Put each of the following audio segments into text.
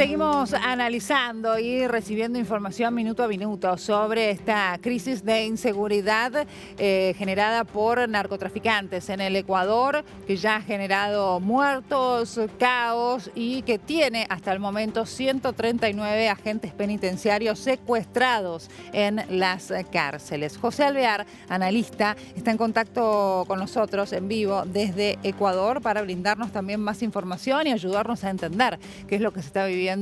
Seguimos analizando y recibiendo información minuto a minuto sobre esta crisis de inseguridad generada por narcotraficantes en el Ecuador, que ya ha generado muertos, caos y que tiene hasta el momento 139 agentes penitenciarios secuestrados en las cárceles. José Alvear, analista, está en contacto con nosotros en vivo desde Ecuador para brindarnos también más información y ayudarnos a entender qué es lo que se está viviendo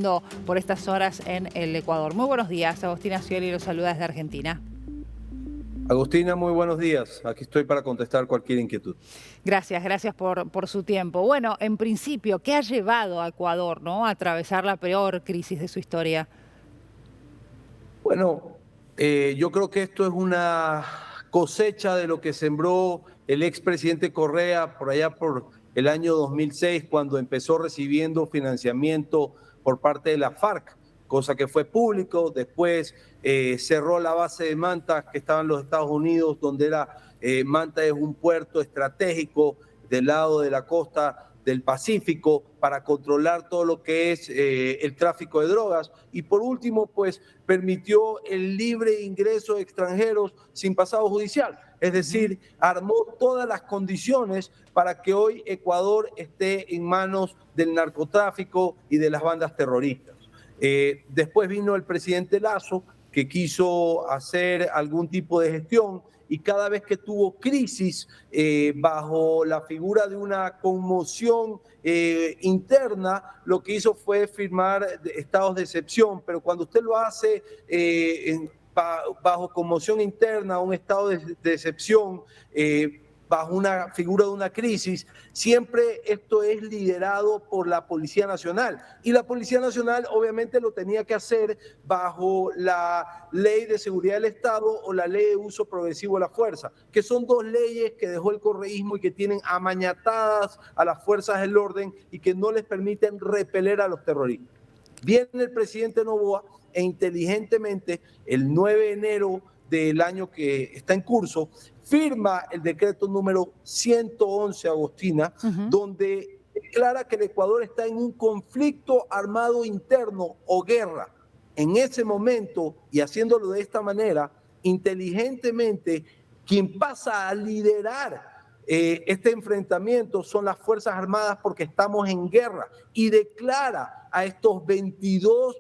por estas horas en el Ecuador. Muy buenos días, Agostina Scioli los saluda desde Argentina. Agostina, muy buenos días. Aquí estoy para contestar cualquier inquietud. Gracias por su tiempo. Bueno, en principio, ¿qué ha llevado a Ecuador, a atravesar la peor crisis de su historia? Bueno, yo creo que esto es una cosecha de lo que sembró el expresidente Correa por allá por el año 2006, cuando empezó recibiendo financiamiento por parte de la FARC, cosa que fue público. Después cerró la base de Manta, que estaba en los Estados Unidos, donde Manta es un puerto estratégico del lado de la costa del Pacífico para controlar todo lo que es el tráfico de drogas. Y por último, pues permitió el libre ingreso de extranjeros sin pasado judicial. Es decir, armó todas las condiciones para que hoy Ecuador esté en manos del narcotráfico y de las bandas terroristas. Después vino el presidente Lasso, que quiso hacer algún tipo de gestión, y cada vez que tuvo crisis bajo la figura de una conmoción interna, lo que hizo fue firmar estados de excepción. Pero cuando usted lo hace bajo conmoción interna, un estado de excepción, bajo una figura de una crisis, siempre esto es liderado por la Policía Nacional. Y la Policía Nacional obviamente lo tenía que hacer bajo la Ley de Seguridad del Estado o la Ley de Uso Progresivo de la Fuerza, que son dos leyes que dejó el correísmo y que tienen amañatadas a las fuerzas del orden y que no les permiten repeler a los terroristas. Viene el presidente Noboa e inteligentemente el 9 de enero del año que está en curso, firma el decreto número 111, Agostina, donde declara que el Ecuador está en un conflicto armado interno o guerra. En ese momento, y haciéndolo de esta manera, inteligentemente, quien pasa a liderar este enfrentamiento son las Fuerzas Armadas, porque estamos en guerra, y declara a estas 22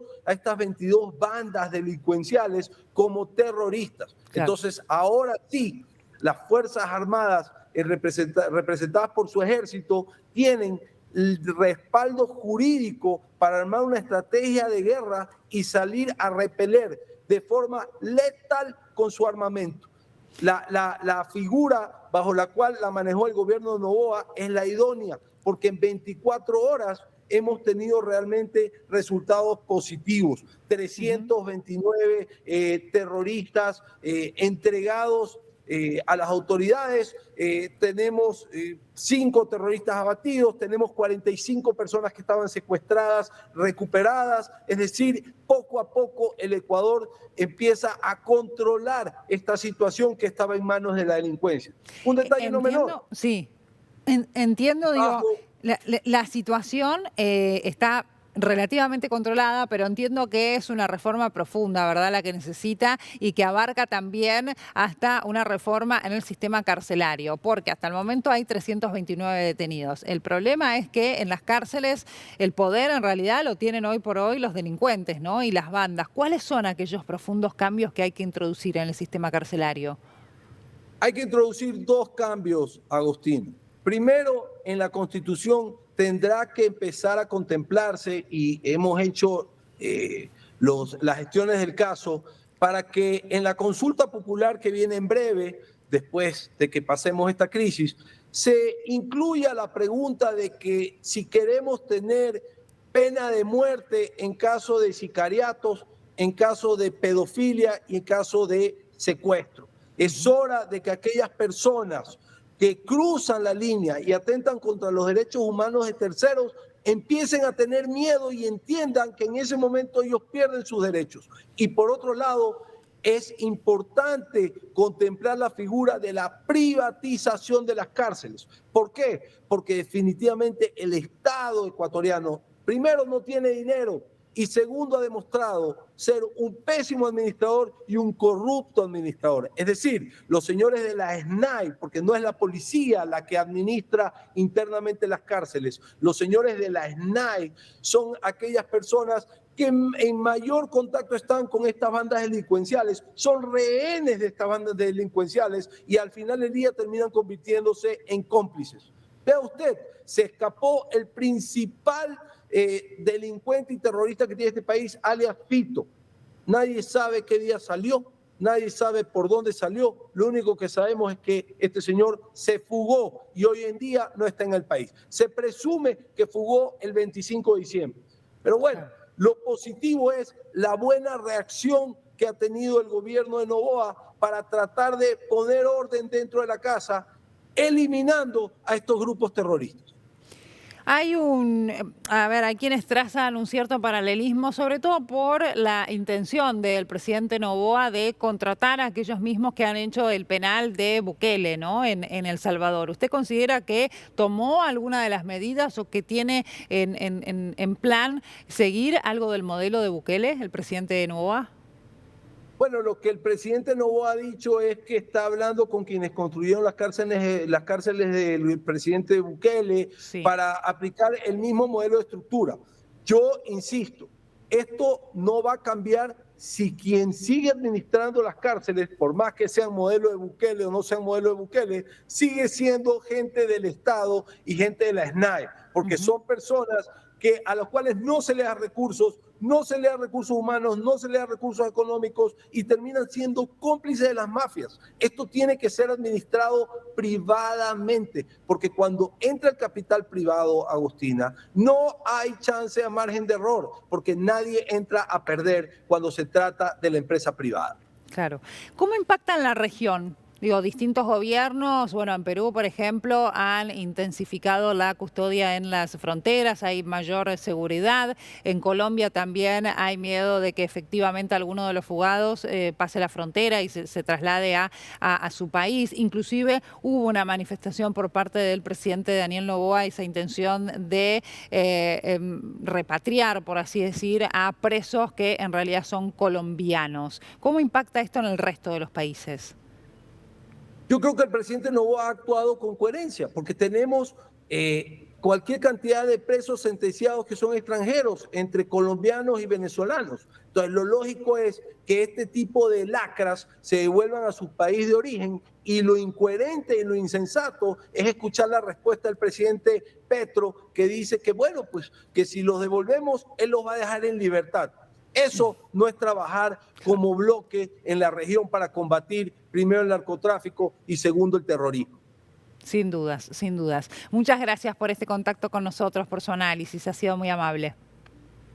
bandas delincuenciales como terroristas. Claro. Entonces, ahora sí, las Fuerzas Armadas representadas por su ejército tienen el respaldo jurídico para armar una estrategia de guerra y salir a repeler de forma letal con su armamento. La figura bajo la cual la manejó el gobierno de Noboa es la idónea, porque en 24 horas hemos tenido realmente resultados positivos. 329 terroristas entregados a las autoridades, tenemos 5 terroristas abatidos, tenemos 45 personas que estaban secuestradas, recuperadas. Es decir, poco a poco el Ecuador empieza a controlar esta situación que estaba en manos de la delincuencia. Un detalle no menor. Sí, entiendo, la situación está relativamente controlada, pero entiendo que es una reforma profunda, ¿verdad?, la que necesita, y que abarca también hasta una reforma en el sistema carcelario, porque hasta el momento hay 329 detenidos. El problema es que en las cárceles el poder en realidad lo tienen hoy por hoy los delincuentes, ¿no?, y las bandas. ¿Cuáles son aquellos profundos cambios que hay que introducir en el sistema carcelario? Hay que introducir 2 cambios, Agustín. Primero, en la Constitución tendrá que empezar a contemplarse, y hemos hecho las gestiones del caso, para que en la consulta popular que viene en breve, después de que pasemos esta crisis, se incluya la pregunta de que si queremos tener pena de muerte en caso de sicariatos, en caso de pedofilia y en caso de secuestro. Es hora de que aquellas personas que cruzan la línea y atentan contra los derechos humanos de terceros empiecen a tener miedo y entiendan que en ese momento ellos pierden sus derechos. Y por otro lado, es importante contemplar la figura de la privatización de las cárceles. ¿Por qué? Porque definitivamente el Estado ecuatoriano, primero, no tiene dinero, y segundo, ha demostrado ser un pésimo administrador y un corrupto administrador. Es decir, los señores de la SNAI, porque no es la policía la que administra internamente las cárceles, los señores de la SNAI son aquellas personas que en mayor contacto están con estas bandas delincuenciales, son rehenes de estas bandas delincuenciales y al final del día terminan convirtiéndose en cómplices. Vea usted, se escapó el principal delincuente y terrorista que tiene este país, alias Fito. Nadie sabe qué día salió, nadie sabe por dónde salió. Lo único que sabemos es que este señor se fugó y hoy en día no está en el país. Se presume que fugó el 25 de diciembre. Pero bueno, lo positivo es la buena reacción que ha tenido el gobierno de Noboa para tratar de poner orden dentro de la casa, eliminando a estos grupos terroristas. Hay hay quienes trazan un cierto paralelismo, sobre todo por la intención del presidente Noboa de contratar a aquellos mismos que han hecho el penal de Bukele, ¿no? en El Salvador. ¿Usted considera que tomó alguna de las medidas o que tiene en plan seguir algo del modelo de Bukele, el presidente Noboa? Bueno, lo que el presidente Noboa ha dicho es que está hablando con quienes construyeron las cárceles del presidente Bukele para aplicar el mismo modelo de estructura. Yo insisto, esto no va a cambiar si quien sigue administrando las cárceles, por más que sean modelo de Bukele o no sean modelo de Bukele, sigue siendo gente del Estado y gente de la SNAI, porque son personas a las cuales no se les da recursos, no se les da recursos humanos, no se les da recursos económicos y terminan siendo cómplices de las mafias. Esto tiene que ser administrado privadamente, porque cuando entra el capital privado, Agustina, no hay chance a margen de error, porque nadie entra a perder cuando se trata de la empresa privada. Claro. ¿Cómo impacta en la región? Distintos gobiernos, en Perú, por ejemplo, han intensificado la custodia en las fronteras, hay mayor seguridad. En Colombia también hay miedo de que efectivamente alguno de los fugados pase la frontera y se traslade a su país. Inclusive hubo una manifestación por parte del presidente Daniel Noboa, esa intención de repatriar, por así decir, a presos que en realidad son colombianos. ¿Cómo impacta esto en el resto de los países? Yo creo que el presidente Noboa ha actuado con coherencia, porque tenemos cualquier cantidad de presos sentenciados que son extranjeros, entre colombianos y venezolanos. Entonces, lo lógico es que este tipo de lacras se devuelvan a su país de origen, y lo incoherente y lo insensato es escuchar la respuesta del presidente Petro, que dice que, pues que si los devolvemos, él los va a dejar en libertad. Eso no es trabajar como bloque en la región para combatir primero el narcotráfico y segundo el terrorismo. Sin dudas, sin dudas. Muchas gracias por este contacto con nosotros, por su análisis. Ha sido muy amable.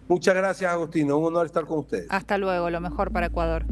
Muchas gracias, Agustina. Un honor estar con ustedes. Hasta luego. Lo mejor para Ecuador.